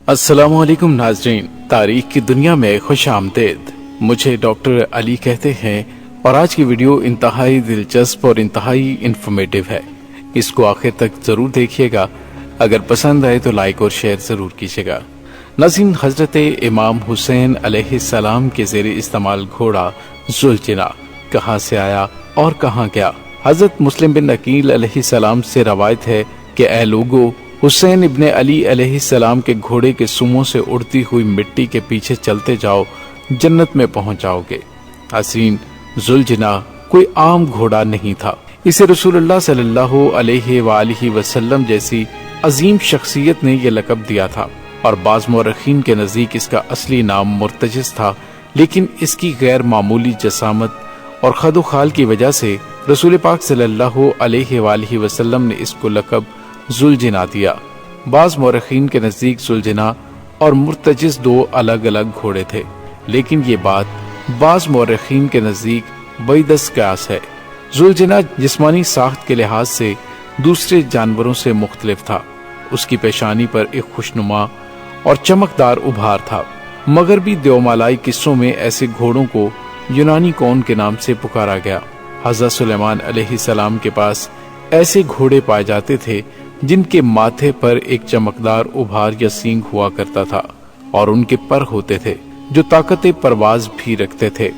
السلام علیکم ناظرین، تاریخ کی دنیا میں خوش آمدید۔ مجھے ڈاکٹر علی کہتے ہیں اور آج کی ویڈیو انتہائی دلچسپ اور انتہائی انفارمیٹو ہے۔ اس کو آخر تک ضرور دیکھیے گا، اگر پسند آئے تو لائک اور شیئر ضرور کیجیے گا۔ ناظرین، حضرت امام حسین علیہ السلام کے زیر استعمال گھوڑا ذوالجناح کہاں سے آیا اور کہاں گیا؟ حضرت مسلم بن عقیل علیہ السلام سے روایت ہے کہ اے لوگو، حسین ابن علی علیہ السلام کے گھوڑے کے سموں سے اڑتی ہوئی مٹی کے پیچھے چلتے جاؤ، جنت میں پہنچ جاؤ گے۔ حسین ذوالجناح کوئی عام گھوڑا نہیں تھا، اسے رسول اللہ صلی اللہ علیہ وآلہ وسلم جیسی عظیم شخصیت نے یہ لقب دیا تھا، اور بعض مورخین کے نزدیک اس کا اصلی نام مرتجز تھا، لیکن اس کی غیر معمولی جسامت اور خد و خال کی وجہ سے رسول پاک صلی اللہ علیہ وآلہ وسلم نے اس کو لقب ذوالجناح دیا۔ بعض مورخین کے نزدیک ذوالجناح اور مرتجز دو الگ الگ گھوڑے تھے، لیکن یہ بات بعض مورخین کے نزدیک بعید قیاس ہے۔ ذوالجناح جسمانی ساخت کے لحاظ سے دوسرے جانوروں سے مختلف تھا۔ اس کی پیشانی پر ایک خوشنما اور چمکدار ابھار تھا۔ مغربی دیومالائی قصوں میں ایسے گھوڑوں کو یونانی کون کے نام سے پکارا گیا۔ حضرت سلیمان علیہ السلام کے پاس ایسے گھوڑے پائے جاتے تھے جن کے ماتھے پر ایک چمکدار ابھار یا سینگ ہوا کرتا تھا، اور ان کے پر ہوتے تھے جو طاقت پرواز بھی رکھتے تھے۔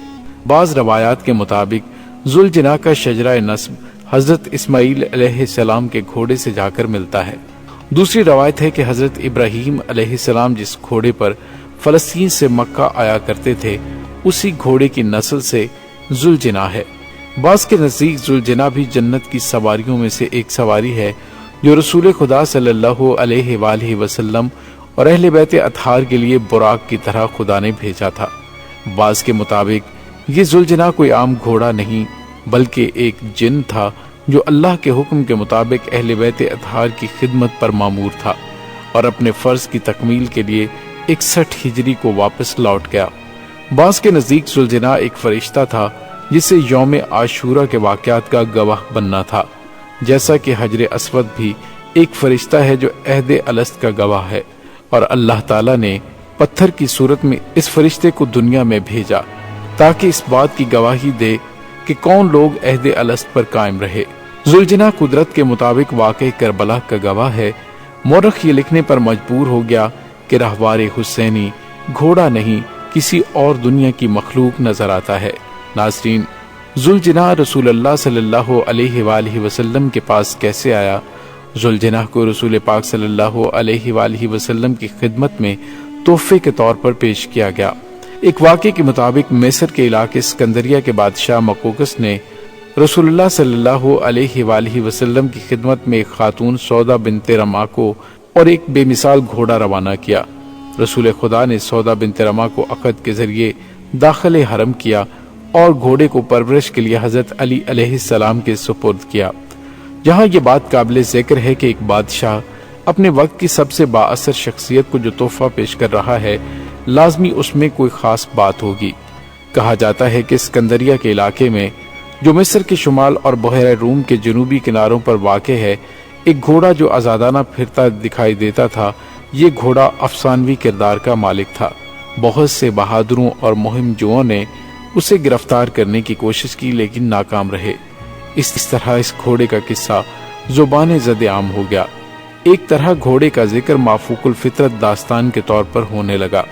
بعض روایات کے مطابق ذوالجناح کا شجرہ نسب حضرت اسماعیل علیہ السلام کے گھوڑے سے جا کر ملتا ہے۔ دوسری روایت ہے کہ حضرت ابراہیم علیہ السلام جس گھوڑے پر فلسطین سے مکہ آیا کرتے تھے، اسی گھوڑے کی نسل سے ذوالجناح ہے۔ بعض کے نزدیک ذوالجناح بھی جنت کی سواریوں میں سے ایک سواری ہے جو رسول خدا صلی اللہ علیہ وآلہ وسلم اور اہل بیت اطہار کے لیے براق کی طرح خدا نے بھیجا تھا۔ بعض کے مطابق یہ ذوالجناح کوئی عام گھوڑا نہیں بلکہ ایک جن تھا جو اللہ کے حکم کے مطابق اہل بیت اطہار کی خدمت پر مامور تھا، اور اپنے فرض کی تکمیل کے لیے 61 ہجری کو واپس لوٹ گیا۔ بعض کے نزدیک ذوالجناح ایک فرشتہ تھا جسے یوم عاشورہ کے واقعات کا گواہ بننا تھا، جیسا کہ حجر اسود بھی ایک فرشتہ ہے جو عہد الست کا گواہ ہے، اور اللہ تعالیٰ نے پتھر کی صورت میں اس فرشتے کو دنیا میں بھیجا تاکہ اس بات کی گواہی دے کہ کون لوگ عہد الست پر قائم رہے۔ ذوالجناح قدرت کے مطابق واقع کربلا کا گواہ ہے۔ مورخ یہ لکھنے پر مجبور ہو گیا کہ رہوار حسینی گھوڑا نہیں، کسی اور دنیا کی مخلوق نظر آتا ہے۔ ناظرین، ذوالجناح رسول اللہ صلی اللہ علیہ وآلہ وسلم کے پاس کیسے آیا؟ ذوالجناح کو رسول پاک صلی اللہ علیہ وآلہ وسلم کی خدمت میں تحفے کے طور پر پیش کیا گیا۔ ایک واقعے کے مطابق مصر کے علاقے اسکندریہ کے بادشاہ مقوقس نے رسول اللہ صلی اللہ علیہ وآلہ وسلم کی خدمت میں ایک خاتون سودا بنت رما کو اور ایک بے مثال گھوڑا روانہ کیا۔ رسول خدا نے سودا بنت رما کو عقد کے ذریعے داخل حرم کیا اور گھوڑے کو پرورش کے لیے حضرت علی علیہ السلام کے سپرد کیا۔ جہاں یہ بات قابل ذکر ہے کہ ایک بادشاہ اپنے وقت کی سب سے با اثر شخصیت کو جو تحفہ پیش کر رہا ہے، لازمی اس میں کوئی خاص بات ہوگی۔ کہا جاتا ہے کہ اسکندریہ کے علاقے میں، جو مصر کے شمال اور بحیرہ روم کے جنوبی کناروں پر واقع ہے، ایک گھوڑا جو آزادانہ پھرتا دکھائی دیتا تھا۔ یہ گھوڑا افسانوی کردار کا مالک تھا۔ بہت سے بہادروں اور مہم جوؤں نے اسے گرفتار کرنے کی کوشش کی لیکن ناکام رہے۔ اس طرح اس گھوڑے کا قصہ زبان زد عام ہو گیا۔ ایک طرح گھوڑے کا ذکر مافوق الفطرت داستان کے طور پر ہونے لگا۔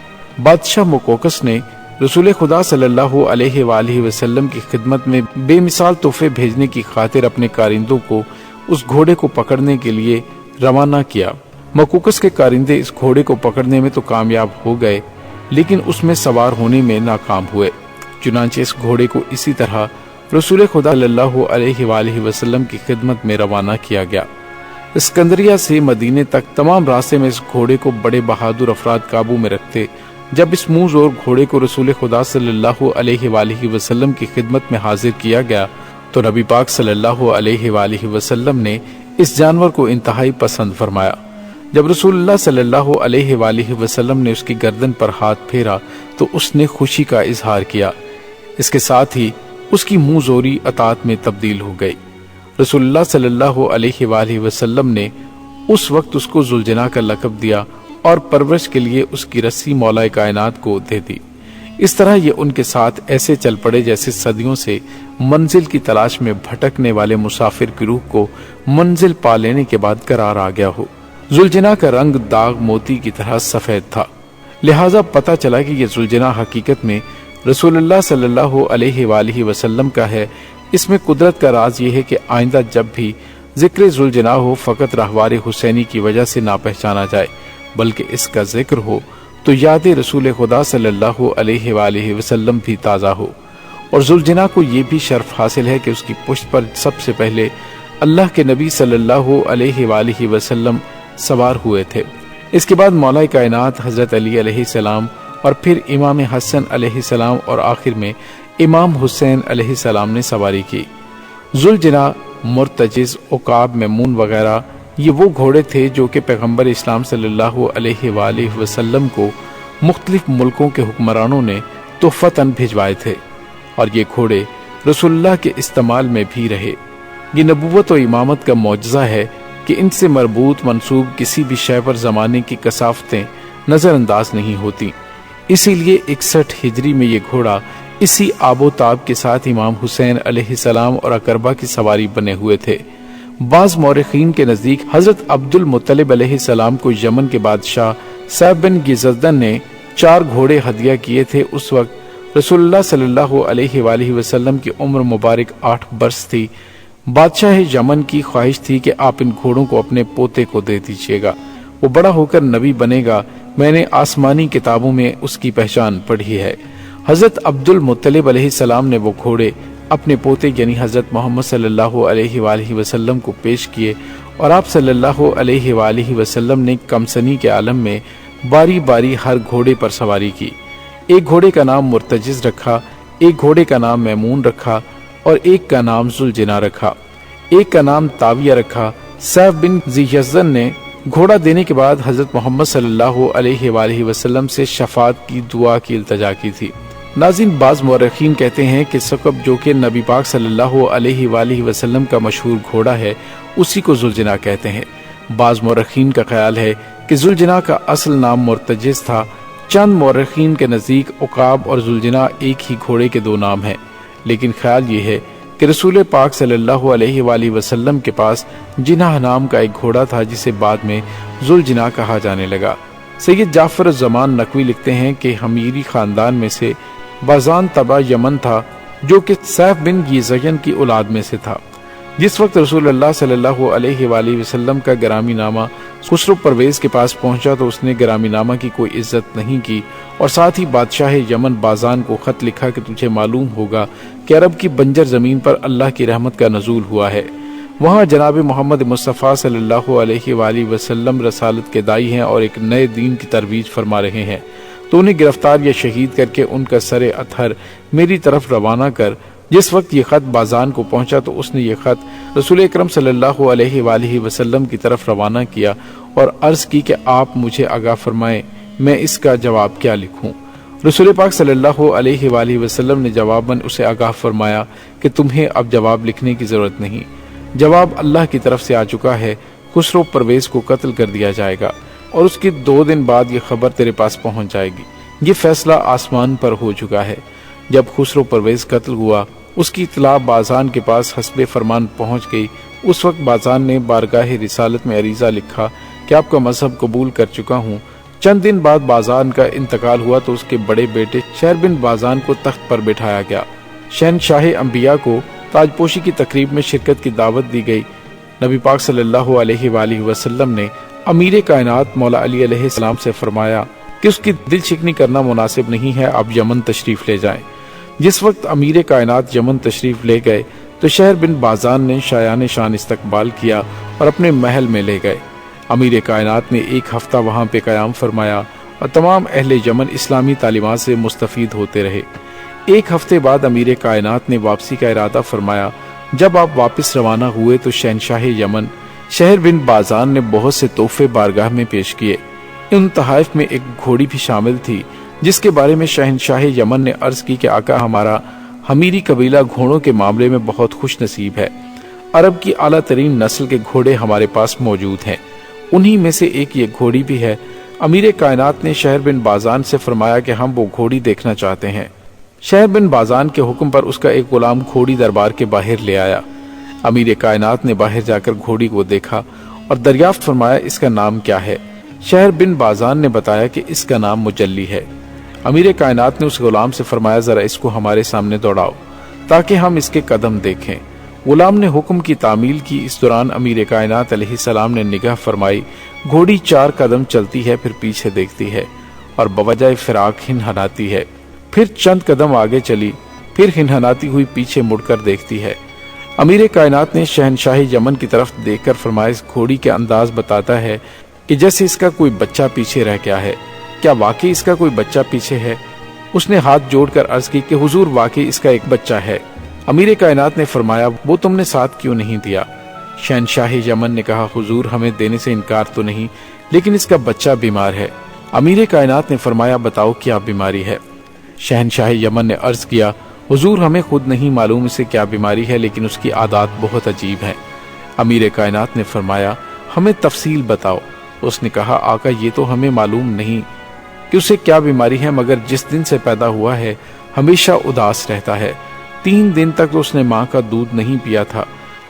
بادشاہ مقوقس نے رسول خدا صلی اللہ علیہ وآلہ وسلم کی خدمت میں بے مثال تحفے بھیجنے کی خاطر اپنے کارندوں کو اس گھوڑے کو پکڑنے کے لیے روانہ کیا۔ مقوقس کے کارندے اس گھوڑے کو پکڑنے میں تو کامیاب ہو گئے، لیکن اس میں سوار ہونے میں ناکام ہوئے۔ چنانچہ اس گھوڑے کو اسی طرح رسول خدا صلی اللہ علیہ وآلہ وسلم کی خدمت میں روانہ کیا گیا۔ اسکندریہ سے مدینے تک تمام راستے میں اس گھوڑے کو بڑے بہادر افراد قابو میں رکھتے۔ جب اس منہ زور گھوڑے کو رسول خدا صلی اللہ علیہ وآلہ وسلم کی خدمت میں حاضر کیا گیا تو نبی پاک صلی اللہ علیہ وآلہ وسلم نے اس جانور کو انتہائی پسند فرمایا۔ جب رسول اللہ صلی اللہ علیہ وآلہ وسلم نے اس کی گردن پر ہاتھ پھیرا تو اس نے خوشی کا اظہار کیا۔ اس کے ساتھ ہی اس کی منہ زوری اطاعت میں تبدیل ہو گئی۔ رسول اللہ صلی اللہ علیہ وآلہ وسلم نے اس وقت اس کو ذوالجناح کا لقب دیا اور پرورش کے لیے اس کی رسی مولا کائنات کو دے دی۔ اس طرح یہ ان کے ساتھ ایسے چل پڑے جیسے صدیوں سے منزل کی تلاش میں بھٹکنے والے مسافر کی روح کو منزل پا لینے کے بعد قرار آ گیا ہو۔ ذوالجناح کا رنگ داغ موتی کی طرح سفید تھا، لہٰذا پتہ چلا کہ یہ ذوالجناح حقیقت میں رسول اللہ صلی اللہ علیہ وآلہ وسلم کا ہے۔ اس میں قدرت کا راز یہ ہے کہ آئندہ جب بھی ذکر ذوالجناح ہو فقط راہوار حسینی کی وجہ سے نہ پہچانا جائے، بلکہ اس کا ذکر ہو تو یاد رسول خدا صلی اللہ علیہ وآلہ وسلم بھی تازہ ہو۔ اور ذوالجناح کو یہ بھی شرف حاصل ہے کہ اس کی پشت پر سب سے پہلے اللہ کے نبی صلی اللہ علیہ وآلہ وسلم سوار ہوئے تھے۔ اس کے بعد مولا کائنات حضرت علی علیہ السلام اور پھر امام حسن علیہ السلام اور آخر میں امام حسین علیہ السلام نے سواری کی۔ ذوالجناح، مرتجز، عقاب، میمون وغیرہ یہ وہ گھوڑے تھے جو کہ پیغمبر اسلام صلی اللہ علیہ وآلہ وسلم کو مختلف ملکوں کے حکمرانوں نے تحفتاً بھجوائے تھے، اور یہ گھوڑے رسول اللہ کے استعمال میں بھی رہے۔ یہ نبوت و امامت کا معجزہ ہے کہ ان سے مربوط منسوب کسی بھی شے پر زمانے کی کثافتیں نظر انداز نہیں ہوتی۔ اسی لیے 61 ہجری میں یہ گھوڑا اسی آب و تاب کے ساتھ امام حسین علیہ السلام اور اقربا کی سواری بنے ہوئے تھے۔ بعض مورخین کے نزدیک حضرت عبد المطلب علیہ السلام کو یمن کے بادشاہ سیف بن گزردن نے 4 گھوڑے ہدیہ کیے تھے۔ اس وقت رسول اللہ صلی اللہ علیہ وآلہ وسلم کی عمر مبارک 8 برس تھی۔ بادشاہ یمن کی خواہش تھی کہ آپ ان گھوڑوں کو اپنے پوتے کو دے دیجیے گا، وہ بڑا ہو کر نبی بنے گا۔ میں نے آسمانی کتابوں میں اس کی پہچان پڑھی ہے۔ حضرت عبد المطلب علیہ السلام نے وہ گھوڑے اپنے پوتے یعنی حضرت محمد صلی اللہ علیہ وآلہ وسلم کو پیش کیے، اور آپ صلی اللہ علیہ وآلہ وسلم نے کمسنی کے عالم میں باری باری ہر گھوڑے پر سواری کی۔ ایک گھوڑے کا نام مرتجز رکھا، ایک گھوڑے کا نام میمون رکھا، اور ایک کا نام ذوالجناح رکھا، ایک کا نام تاویہ رکھا۔ سیف بن ذیحیزن نے گھوڑا دینے کے بعد حضرت محمد صلی اللہ علیہ وآلہ وسلم سے شفاعت کی دعا کی التجا کی تھی۔ ناظرین، بعض مورخین کہتے ہیں کہ ثقب جو کہ نبی پاک صلی اللہ علیہ وآلہ وسلم کا مشہور گھوڑا ہے اسی کو ذوالجناح کہتے ہیں۔ بعض مورخین کا خیال ہے کہ ذوالجناح کا اصل نام مرتجز تھا۔ چند مورخین کے نزدیک عقاب اور ذوالجناح ایک ہی گھوڑے کے 2 نام ہیں، لیکن خیال یہ ہے کہ رسول پاک صلی اللہ علیہ وآلہ وسلم کے پاس جناح نام کا ایک گھوڑا تھا جسے بعد میں ذوالجناح کہا جانے لگا۔ سید جعفر الزمان نقوی لکھتے ہیں کہ حمیری خاندان میں سے بازان تبع یمن تھا جو کہ سیف بن گیزین کی اولاد میں سے تھا۔ جس وقت رسول اللہ صلی اللہ علیہ وآلہ وسلم کا گرامی نامہ خسرو پرویز کے پاس پہنچا تو اس نے گرامی نامہ کی کوئی عزت نہیں کی، اور ساتھ ہی بادشاہ یمن بازان کو خط لکھا کہ تجھے معلوم ہوگا کہ عرب کی بنجر زمین پر اللہ کی رحمت کا نزول ہوا ہے، وہاں جناب محمد مصطفیٰ صلی اللہ علیہ وآلہ وسلم رسالت کے داعی ہیں اور ایک نئے دین کی ترویج فرما رہے ہیں، تو انہیں گرفتار یا شہید کر کے ان کا سر اطہر میری طرف روانہ کر۔ جس وقت یہ خط بازان کو پہنچا تو اس نے یہ خط رسول اکرم صلی اللہ علیہ وآلہ وسلم کی طرف روانہ کیا اور عرض کی کہ آپ مجھے آگاہ فرمائیں میں اس کا جواب کیا لکھوں۔ رسول پاک صلی اللہ علیہ وآلہ وسلم نے جواباً اسے آگاہ فرمایا کہ تمہیں اب جواب لکھنے کی ضرورت نہیں، جواب اللہ کی طرف سے آ چکا ہے، خسرو پرویز کو قتل کر دیا جائے گا اور اس کے 2 دن بعد یہ خبر تیرے پاس پہنچ جائے گی، یہ فیصلہ آسمان پر ہو چکا ہے۔ جب خسرو پرویز قتل ہوا اس کی اطلاع بازان کے پاس حسب فرمان پہنچ گئی۔ اس وقت بازان نے بارگاہ رسالت میں عریضہ لکھا کہ آپ کا مذہب قبول کر چکا ہوں۔ چند دن بعد بازان کا انتقال ہوا تو اس کے بڑے بیٹے شہر بن بازان کو تخت پر بٹھایا گیا۔ شہنشاہ انبیاء کو تاج پوشی کی تقریب میں شرکت کی دعوت دی گئی۔ نبی پاک صلی اللہ علیہ وآلہ وسلم نے امیر کائنات مولا علی علیہ السلام سے فرمایا کہ اس کی دل شکنی کرنا مناسب نہیں ہے، آپ یمن تشریف لے جائیں۔ جس وقت امیر کائنات یمن تشریف لے گئے تو شہر بن بازان نے شایان شان استقبال کیا اور اپنے محل میں لے گئے۔ امیر کائنات نے 1 ہفتہ وہاں پہ قیام فرمایا اور تمام اہل یمن اسلامی تعلیمات سے مستفید ہوتے رہے۔ 1 ہفتے بعد امیر کائنات نے واپسی کا ارادہ فرمایا۔ جب آپ واپس روانہ ہوئے تو شہنشاہ یمن شہر بن بازان نے بہت سے تحفے بارگاہ میں پیش کیے۔ ان تحائف میں ایک گھوڑی بھی شامل تھی جس کے بارے میں شہنشاہ یمن نے عرض کی کہ آقا ہمارا حمیری قبیلہ گھوڑوں کے معاملے میں بہت خوش نصیب ہے، عرب کی اعلیٰ ترین نسل کے گھوڑے ہمارے پاس موجود ہیں، انہی میں سے ایک یہ گھوڑی بھی ہے۔ امیر کائنات نے شہر بن بازان سے فرمایا کہ ہم وہ گھوڑی دیکھنا چاہتے ہیں۔ شہر بن بازان کے حکم پر اس کا ایک غلام گھوڑی دربار کے باہر لے آیا۔ امیر کائنات نے باہر جا کر گھوڑی کو دیکھا اور دریافت فرمایا اس کا نام کیا ہے۔ شہر بن بازان نے بتایا کہ اس کا نام مجلی ہے۔ امیر کائنات نے اس غلام سے فرمایا ذرا اس کو ہمارے سامنے دوڑاؤ تاکہ ہم اس کے قدم دیکھیں۔ غلام نے حکم کی تعمیل کی۔ اس دوران امیر کائنات علیہ السلام نے نگاہ فرمائی، گھوڑی 4 قدم چلتی ہے، پھر پیچھے دیکھتی ہے اور بوجہ فراق ہنہناتی ہے، پھر چند قدم آگے چلی، پھر ہنہناتی ہوئی پیچھے مڑ کر دیکھتی ہے۔ امیر کائنات نے شہنشاہ یمن کی طرف دیکھ کر فرمایا اس گھوڑی کے انداز بتاتا ہے کہ جیسے اس کا کوئی بچہ پیچھے رہ گیا ہے، کیا واقعی اس کا کوئی بچہ پیچھے ہے؟ اس نے ہاتھ جوڑ کر عرض کی کہ حضور واقعی اس کا ایک بچہ ہے۔ امیر کائنات نے فرمایا وہ تم نے ساتھ کیوں نہیں دیا؟ شہنشاہ یمن نے کہا حضور ہمیں دینے سے انکار تو نہیں، لیکن اس کا بچہ بیمار ہے۔ امیر کائنات نے فرمایا بتاؤ کیا بیماری ہے؟ شہنشاہ یمن نے عرض کیا حضور ہمیں خود نہیں معلوم اسے کیا بیماری ہے، لیکن اس کی عادات بہت عجیب ہیں۔ امیر کائنات نے فرمایا ہمیں تفصیل بتاؤ۔ اس نے کہا آقا یہ تو ہمیں معلوم نہیں کہ اسے کیا بیماری ہے، مگر جس دن سے پیدا ہوا ہے ہمیشہ اداس رہتا ہے۔ 3 دن تک اس نے ماں کا دودھ نہیں پیا تھا۔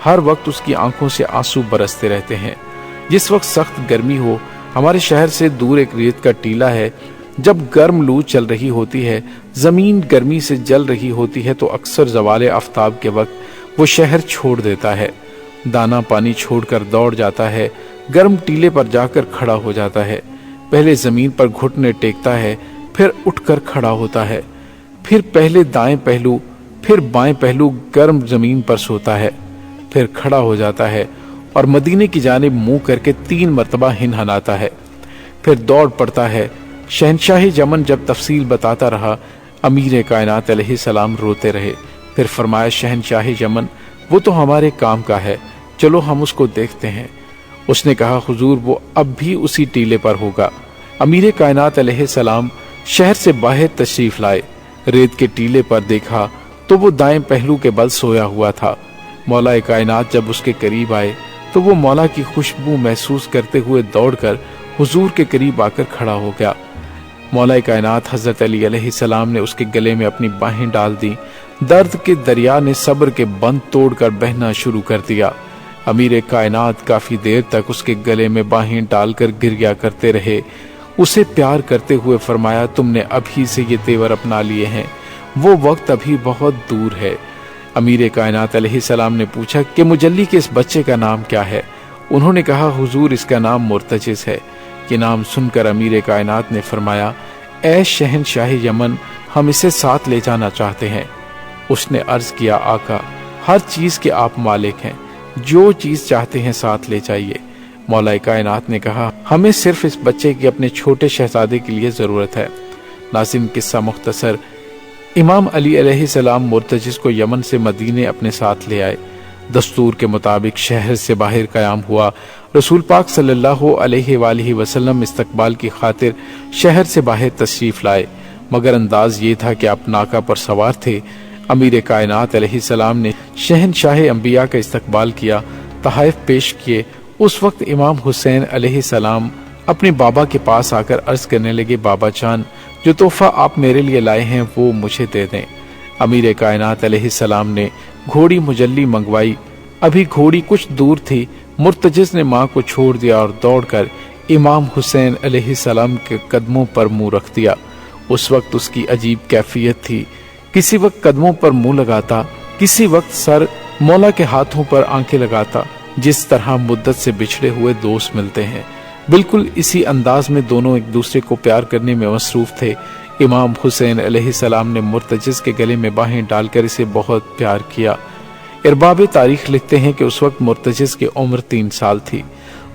ہر وقت اس کی آنکھوں سے آنسو برستے رہتے ہیں۔ جس وقت سخت گرمی ہو، ہمارے شہر سے دور ایک ریت کا ٹیلہ ہے، جب گرم لو چل رہی ہوتی ہے، زمین گرمی سے جل رہی ہوتی ہے، تو اکثر زوال آفتاب کے وقت وہ شہر چھوڑ دیتا ہے، دانا پانی چھوڑ کر دوڑ جاتا ہے، گرم ٹیلے پر جا کر کھڑا ہو جاتا ہے، پہلے زمین پر گھٹنے ٹیکتا ہے، پھر اٹھ کر کھڑا ہوتا ہے، پھر پہلے دائیں پہلو پھر بائیں پہلو گرم زمین پر سوتا ہے، پھر کھڑا ہو جاتا ہے اور مدینے کی جانب منہ کر کے 3 مرتبہ ہنہناتا ہے، پھر دوڑ پڑتا ہے۔ شہنشاہ یمن جب تفصیل بتاتا رہا، امیر کائنات علیہ السلام روتے رہے۔ پھر فرمایا شہنشاہ یمن وہ تو ہمارے کام کا ہے، چلو ہم اس کو دیکھتے ہیں۔ اس نے کہا حضور وہ اب بھی اسی ٹیلے پر ہوگا۔ امیر کائنات علیہ السلام شہر سے باہر تشریف لائے، ریت کے ٹیلے پر دیکھا تو وہ دائیں پہلو کے بل سویا ہوا تھا۔ مولا کائنات جب اس کے قریب آئے تو وہ مولا کی خوشبو محسوس کرتے ہوئے دوڑ کر حضور کے قریب آ کر کھڑا ہو گیا۔ مولا کائنات حضرت علی علیہ السلام نے اس کے گلے میں اپنی باہیں ڈال دی۔ درد کے دریا نے صبر کے بند توڑ کر بہنا شروع کر دیا۔ امیر کائنات کافی دیر تک اس کے گلے میں باہیں ڈال کر گریا کرتے رہے، اسے پیار کرتے ہوئے فرمایا تم نے ابھی سے یہ تیور اپنا لیے ہیں، وہ وقت ابھی بہت دور ہے۔ امیر کائنات علیہ السلام نے پوچھا کہ مجلی کے اس بچے کا نام کیا ہے؟ انہوں نے کہا حضور اس کا نام مرتجز ہے۔ یہ نام سن کر امیر کائنات نے فرمایا اے شہنشاہ یمن ہم اسے ساتھ لے جانا چاہتے ہیں۔ اس نے عرض کیا آقا ہر چیز کے آپ مالک ہیں، جو چیز چاہتے ہیں ساتھ لے جائیے۔ مولا کائنات نے کہا ہمیں صرف اس بچے کی اپنے چھوٹے شہزادے کے لیے ضرورت ہے۔ ناظرین قصہ مختصر، امام علی علیہ السلام مرتجز کو یمن سے مدینے اپنے ساتھ لے آئے۔ دستور کے مطابق شہر سے باہر قیام ہوا۔ رسول پاک صلی اللہ علیہ وآلہ وسلم استقبال کی خاطر شہر سے باہر تشریف لائے، مگر انداز یہ تھا کہ آپ ناکا پر سوار تھے۔ امیر کائنات علیہ السلام نے شہنشاہ انبیاء کا استقبال کیا، تحائف پیش کیے۔ اس وقت امام حسین علیہ السلام اپنے بابا کے پاس آ کر عرض کرنے لگے بابا جان جو تحفہ آپ میرے لیے لائے ہیں وہ مجھے دے دیں۔ امیر کائنات علیہ السلام نے گھوڑی مجلی منگوائی۔ ابھی گھوڑی کچھ دور تھی، مرتجز نے ماں کو چھوڑ دیا اور دوڑ کر امام حسین علیہ السلام کے قدموں پر منہ رکھ دیا۔ اس وقت اس کی عجیب کیفیت تھی، کسی وقت قدموں پر منہ لگاتا، کسی وقت سر مولا کے ہاتھوں پر آنکھیں لگاتا، جس طرح مدت سے بچھڑے ہوئے دوست ملتے ہیں۔ بالکل اسی انداز میں دونوں ایک دوسرے کو پیار کرنے میں مصروف تھے۔ امام حسین علیہ السلام نے مرتجز کے گلے میں باہیں ڈال کر اسے بہت پیار کیا۔ ارباب تاریخ لکھتے ہیں کہ اس وقت مرتجز کی عمر 3 سال تھی۔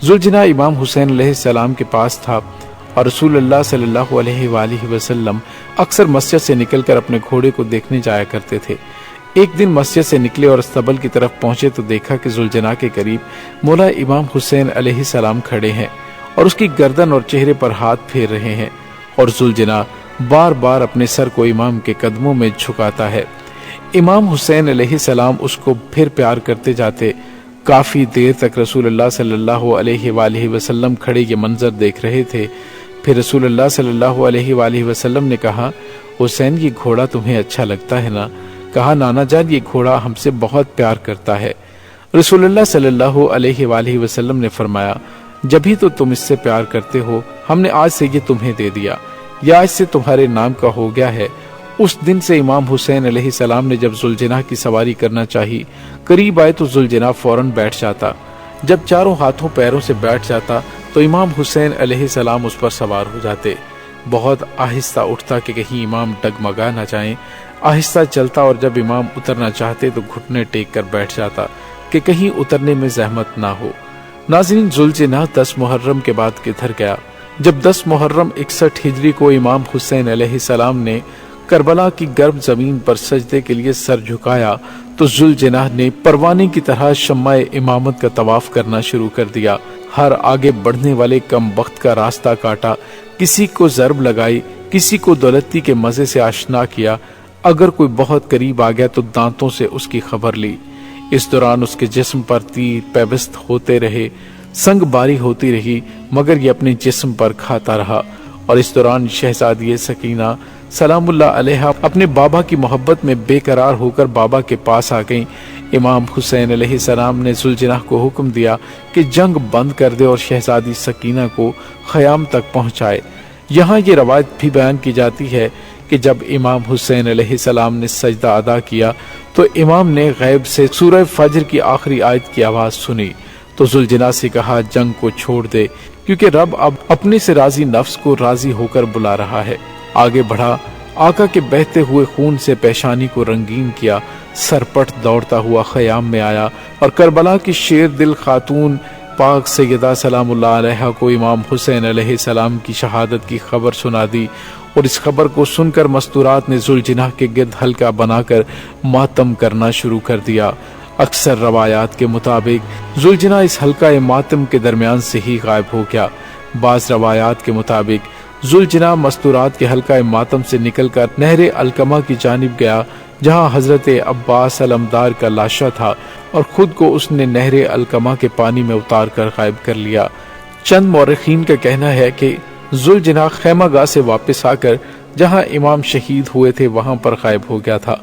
ذوالجناح امام حسین علیہ السلام کے پاس تھا اور رسول اللہ صلی اللہ علیہ وآلہ وسلم اکثر مسجد سے نکل کر اپنے گھوڑے کو دیکھنے جایا کرتے تھے۔ ایک دن مسجد سے نکلے اور استبل کی طرف پہنچے تو دیکھا کہ ذوالجناح کے قریب مولا امام حسین علیہ السلام کھڑے ہیں اور اس کی گردن اور چہرے پر ہاتھ پھیر رہے ہیں، اور ذوالجناح بار بار اپنے سر کو امام کے قدموں میں جھکاتا ہے۔ امام حسین علیہ السلام اس کو پھر پیار کرتے جاتے۔ کافی دیر تک رسول اللہ صلی اللہ علیہ وآلہ وسلم کھڑے یہ منظر دیکھ رہے تھے۔ پھر رسول اللہ صلی اللہ علیہ وآلہ وسلم نے کہا حسین یہ گھوڑا تمہیں اچھا لگتا ہے نا؟ کہا نانا جان یہ گھوڑا ہم سے بہت پیار کرتا ہے۔ رسول اللہ صلی اللہ علیہ وآلہ وسلم نے فرمایا جبھی تو تم اس سے پیار کرتے ہو ہم نے آج سے یہ تمہیں دے دیا، یہ آج سے تمہارے نام کا ہو گیا ہے۔ اس دن سے امام حسین علیہ السلام نے جب ذوالجناح کی سواری کرنا چاہی، قریب آئے تو ذوالجناح فوراً بیٹھ جاتا۔ جب چاروں ہاتھوں پیروں سے بیٹھ جاتا تو امام حسین علیہ السلام اس پر سوار ہو جاتے۔ بہت آہستہ اٹھتا کہ کہیں امام ڈگمگا نہ جائیں، آہستہ چلتا اور جب امام اترنا چاہتے تو گھٹنے ٹیک کر بیٹھ جاتا کہ کہیں اترنے میں زحمت نہ ہو۔ ناظرین ذوالجناح 10 محرم کے بعد کدھر گیا؟ جب 10 محرم 61 ہجری کو امام حسین علیہ السلام نے کربلا کی گرم زمین پر سجدے کے لیے سر جھکایا تو ذوالجناح نے پروانے کی طرح شمع امامت کا طواف کرنا شروع کر دیا۔ ہر آگے بڑھنے والے کم بخت کا راستہ کاٹا، کسی کو ضرب لگائی، کسی کو دولتی کے مزے سے آشنا کیا، اگر کوئی بہت قریب آ گیا تو دانتوں سے اس کی خبر لی۔ اس دوران اس کے جسم پر تیر پیوست ہوتے رہے، سنگ باری ہوتی رہی، مگر یہ اپنے جسم پر کھاتا رہا۔ اور اس دوران شہزادی سکینہ سلام اللہ علیہا اپنے بابا کی محبت میں بے قرار ہو کر بابا کے پاس آ گئیں۔ امام حسین علیہ السلام نے ذوالجناح کو حکم دیا کہ جنگ بند کر دے اور شہزادی سکینہ کو خیام تک پہنچائے۔ یہاں یہ روایت بھی بیان کی جاتی ہے کہ جب امام حسین علیہ السلام نے سجدہ ادا کیا تو امام نے غیب سے سورہ فجر کی آخری آیت کی آواز سنی تو ذوالجناح سے کہا جنگ کو چھوڑ دے، کیونکہ رب اب اپنے سے راضی نفس کو راضی ہو کر بلا رہا ہے۔ آگے بڑھا، آقا کے بہتے ہوئے خون سے پیشانی کو رنگین کیا، سرپٹ دوڑتا ہوا خیام میں آیا اور کربلا کی شیر دل خاتون پاک سیدہ سلام اللہ علیہا کو امام حسین علیہ السلام کی شہادت کی خبر سنا دی۔ اور اس خبر کو سن کر مستورات نے ذوالجناح کے گرد حلقہ بنا کر ماتم کرنا شروع کر دیا۔ اکثر روایات کے مطابق ذوالجناح اس حلقہ ماتم کے درمیان سے ہی غائب ہو گیا۔ بعض روایات کے مطابق ذوالجناح مستورات کے حلقہ ماتم سے نکل کر نہر القمہ کی جانب گیا، جہاں حضرت عباس علمدار کا لاشا تھا، اور خود کو اس نے نہر القمہ کے پانی میں اتار کر غائب کر لیا۔ چند مورخین کا کہنا ہے کہ ذوالجناح خیمہ گاہ سے واپس آ کر جہاں امام شہید ہوئے تھے وہاں پر غائب ہو گیا تھا۔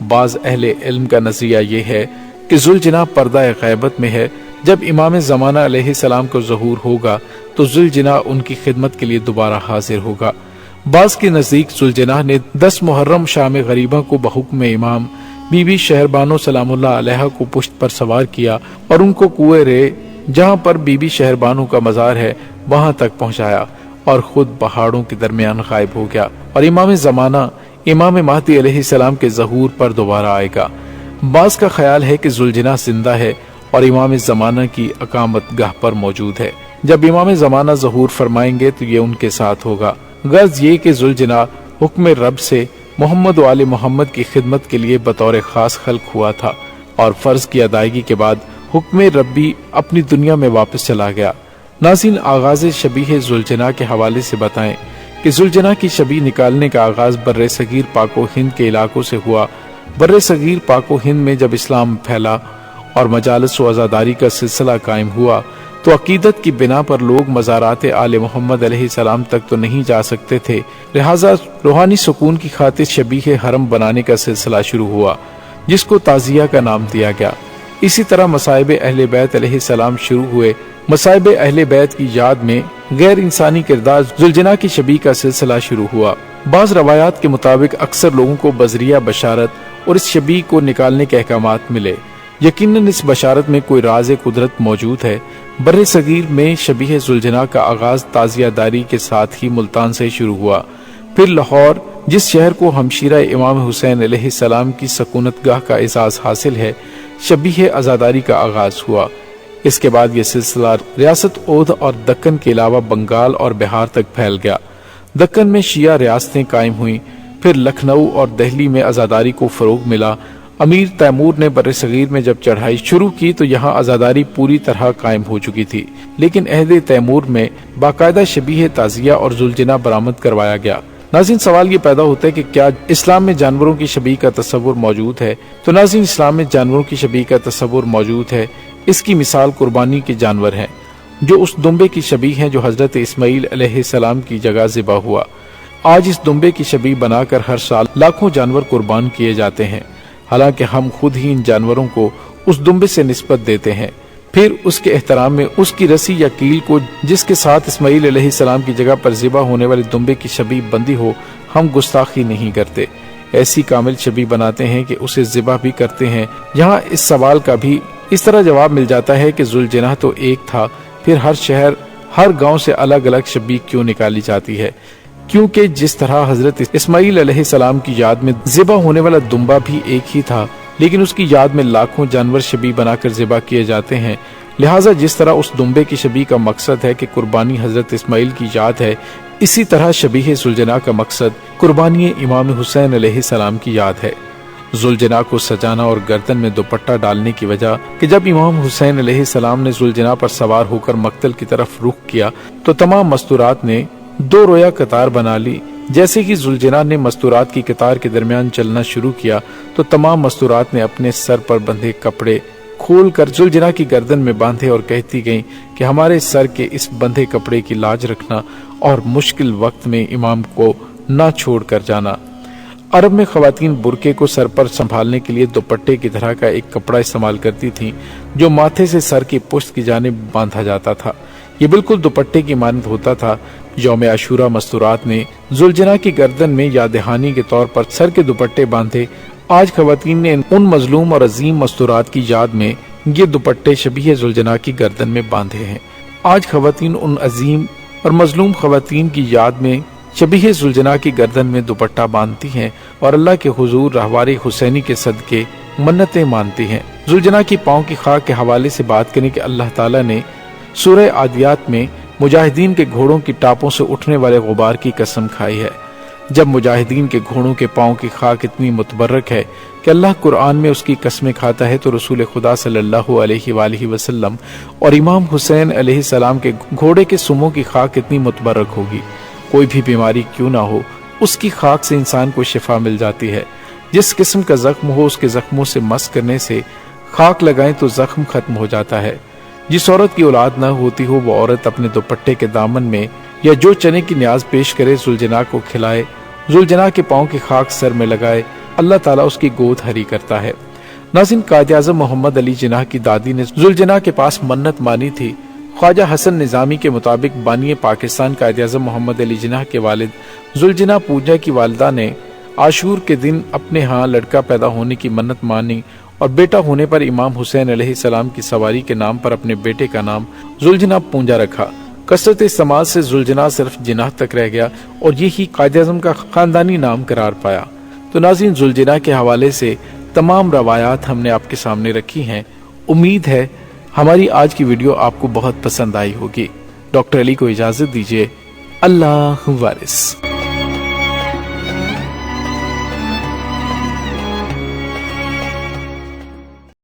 بعض اہل علم کا نظریہ یہ ہے کہ ذوالجناح پردہ غیبت میں ہے۔ جب امام زمانہ علیہ السلام کو ظہور ہوگا تو ذوالجناح ان کی خدمت کے لیے دوبارہ حاضر ہوگا۔ بعض کے نزدیک ذوالجناح نے 10 محرم شام غریبہ کو بحکم امام بی بی شہربانو سلام اللہ علیہا کو پشت پر سوار کیا اور ان کو کنویں رے جہاں پر بی بی شہربانو کا مزار ہے وہاں تک پہنچایا اور خود پہاڑوں کے درمیان غائب ہو گیا، اور امام زمانہ امام مہدی علیہ السلام کے ظہور پر دوبارہ آئے گا۔ بعض کا خیال ہے کہ ذوالجناح زندہ ہے اور امام زمانہ کی اقامت گاہ پر موجود ہے۔ جب امام زمانہ ظہور فرمائیں گے تو یہ ان کے ساتھ ہوگا۔ غرض یہ کہ ذوالجناح حکم رب سے محمد و آل محمد کی خدمت کے لیے بطور خاص خلق ہوا تھا، اور فرض کی ادائیگی کے بعد حکم ربی اپنی دنیا میں واپس چلا گیا۔ ناظرین، آغاز شبیہ ذوالجناح کے حوالے سے بتائیں کہ ذوالجناح کی شبیہ نکالنے کا آغاز بر صغیر پاک و ہند کے علاقوں سے ہوا۔ بر صغیر پاک و ہند میں جب اسلام پھیلا اور مجالس و عزاداری کا سلسلہ قائم ہوا تو عقیدت کی بنا پر لوگ مزارات آل محمد علیہ السلام تک تو نہیں جا سکتے تھے، لہٰذا روحانی سکون کی خاطر شبیہ حرم بنانے کا سلسلہ شروع ہوا، جس کو تعزیہ کا نام دیا گیا۔ اسی طرح مصائب اہل بیت علیہ السلام شروع ہوئے۔ مصائب اہل بیت کی یاد میں غیر انسانی کردار ذوالجناح کی شبیہ کا سلسلہ شروع ہوا۔ بعض روایات کے مطابق اکثر لوگوں کو بذریعہ بشارت اور اس شبیہ کو نکالنے کے احکامات ملے۔ یقیناً اس بشارت میں کوئی راز قدرت موجود ہے۔ بر صغیر میں شبیہ ذوالجناح کا آغاز تعزیہ داری کے ساتھ ہی ملتان سے شروع ہوا، پھر لاہور، جس شہر کو ہمشیرہ امام حسین علیہ السلام کی سکونت گاہ کا اعزاز حاصل ہے، شبیہ عزاداری کا آغاز ہوا۔ اس کے بعد یہ سلسلہ ریاست اودھ اور دکن کے علاوہ بنگال اور بہار تک پھیل گیا۔ دکن میں شیعہ ریاستیں قائم ہوئیں، پھر لکھنؤ اور دہلی میں عزاداری کو فروغ ملا۔ امیر تیمور نے بر صغیر میں جب چڑھائی شروع کی تو یہاں عزاداری پوری طرح قائم ہو چکی تھی، لیکن عہد تیمور میں باقاعدہ شبیہ تعزیہ اور ذوالجناح برآمد کروایا گیا۔ ناظرین، سوال یہ پیدا ہوتا ہے کہ کیا اسلام میں جانوروں کی شبیہ کا تصور موجود ہے؟ تو ناظرین، اسلام میں جانوروں کی شبیہ کا تصور موجود ہے۔ اس کی مثال قربانی کے جانور ہیں۔ جو اس دمبے کی شبیہ ہیں جو حضرت اسماعیل علیہ السلام کی جگہ ذبح ہوا۔ آج اس دمبے کی شبیہ بنا کر ہر سال لاکھوں جانور قربان کیے جاتے ہیں، حالانکہ ہم خود ہی ان جانوروں کو اس دمبے سے نسبت دیتے ہیں۔ پھر اس کے احترام میں اس کی رسی یا کیل کو جس کے ساتھ اسماعیل علیہ السلام کی جگہ پر ذبح ہونے والے دمبے کی شبیہ بندی ہو، ہم گستاخی نہیں کرتے، ایسی کامل شبیہ بناتے ہیں کہ اسے ذبح بھی کرتے ہیں۔ یہاں اس سوال کا بھی اس طرح جواب مل جاتا ہے کہ ذوالجناح تو ایک تھا، پھر ہر شہر ہر گاؤں سے الگ الگ شبیہ کیوں نکالی جاتی ہے؟ کیونکہ جس طرح حضرت اسماعیل علیہ السلام کی یاد میں ذبح ہونے والا دمبا بھی ایک ہی تھا، لیکن اس کی یاد میں لاکھوں جانور شبیہ بنا کر ذبح کیے جاتے ہیں، لہٰذا جس طرح اس دمبے کی شبیہ کا مقصد ہے کہ قربانی حضرت اسماعیل کی یاد ہے، اسی طرح شبیہ ذوالجناح کا مقصد قربانی امام حسین علیہ السلام کی یاد ہے۔ ذوالجناح کو سجانا اور گردن میں دوپٹہ ڈالنے کی وجہ کہ جب امام حسین علیہ السلام نے ذوالجناح پر سوار ہو کر مقتل کی طرف رخ کیا تو تمام مستورات نے دو رویا قطار بنا لی۔ جیسے ہی ذوالجناح نے مستورات کی قطار کے درمیان چلنا شروع کیا تو تمام مستورات نے اپنے سر پر بندھے کپڑے کھول کر ذوالجناح کی گردن میں باندھے اور کہتی گئیں کہ ہمارے سر کے اس بندھے کپڑے کی لاج رکھنا اور مشکل وقت میں امام کو نہ چھوڑ کر جانا۔ عرب میں خواتین برقعے کو سر پر سنبھالنے کے لیے دوپٹے کی طرح کا ایک کپڑا استعمال کرتی تھیں جو ماتھے سے سر کی پشت کی جانب باندھا جاتا تھا، یہ بالکل دوپٹے کی مانند ہوتا تھا۔ یوم عاشورہ مستورات نے ذوالجناح کی گردن میں یاد دہانی کے طور پر سر کے دوپٹے باندھے۔ آج خواتین نے ان مظلوم اور عظیم مستورات کی یاد میں یہ دوپٹے شبیہ ذوالجناح کی گردن میں باندھے ہیں۔ آج خواتین ان عظیم اور مظلوم خواتین کی یاد میں شبیہ ذوالجناح کی گردن میں دوپٹہ باندھتی ہیں اور اللہ کے حضور رہوار حسینی کے صدقے منتیں مانتی ہیں۔ ذوالجناح کی پاؤں کی خاک کے حوالے سے بات کریں کہ اللہ تعالیٰ نے سورہ عادیات میں مجاہدین کے گھوڑوں کی ٹاپوں سے اٹھنے والے غبار کی قسم کھائی ہے۔ جب مجاہدین کے گھوڑوں کے پاؤں کی خاک اتنی متبرک ہے کہ اللہ قرآن میں اس کی قسمیں کھاتا ہے، تو رسول خدا صلی اللہ علیہ وآلہ وسلم اور امام حسین علیہ السلام کے گھوڑے کے سموں کی خاک اتنی متبرک ہوگی۔ کوئی بھی بیماری کیوں نہ ہو، اس کی خاک سے انسان کو شفا مل جاتی ہے۔ جس قسم کا زخم ہو، اس کے زخموں سے مس کرنے سے خاک لگائیں تو زخم ختم ہو جاتا ہے۔ جس عورت کی اولاد نہ ہوتی ہو، وہ عورت اپنے دوپٹے کے دامن میں یا جو چنے کی نیاز پیش کرے ذوالجناح کو کھلائے، ذوالجناح کے پاؤں کی خاک سر میں لگائے، اللہ تعالیٰ اس کی گود ہری کرتا ہے۔ ناظرین، قائد اعظم محمد علی جناح کی دادی نے ذوالجناح کے پاس منت مانی تھی۔ خواجہ حسن نظامی کے مطابق بانی پاکستان قائد اعظم محمد علی جناح کے والد ذوالجناح پوجا کی والدہ نے عاشور کے دن اپنے ہاں لڑکا پیدا ہونے کی منت مانی اور بیٹا ہونے پر امام حسین علیہ السلام کی سواری کے نام پر اپنے بیٹے کا نام ذوالجناح پونجا رکھا۔ کثرت استعمال سے ذوالجناح صرف جناح تک رہ گیا اور یہی قائد اعظم کا خاندانی نام قرار پایا۔ تو ناظرین، ذوالجناح کے حوالے سے تمام روایات ہم نے آپ کے سامنے رکھی ہیں۔ امید ہے ہماری آج کی ویڈیو آپ کو بہت پسند آئی ہوگی۔ ڈاکٹر علی کو اجازت دیجیے۔ اللہ وارث۔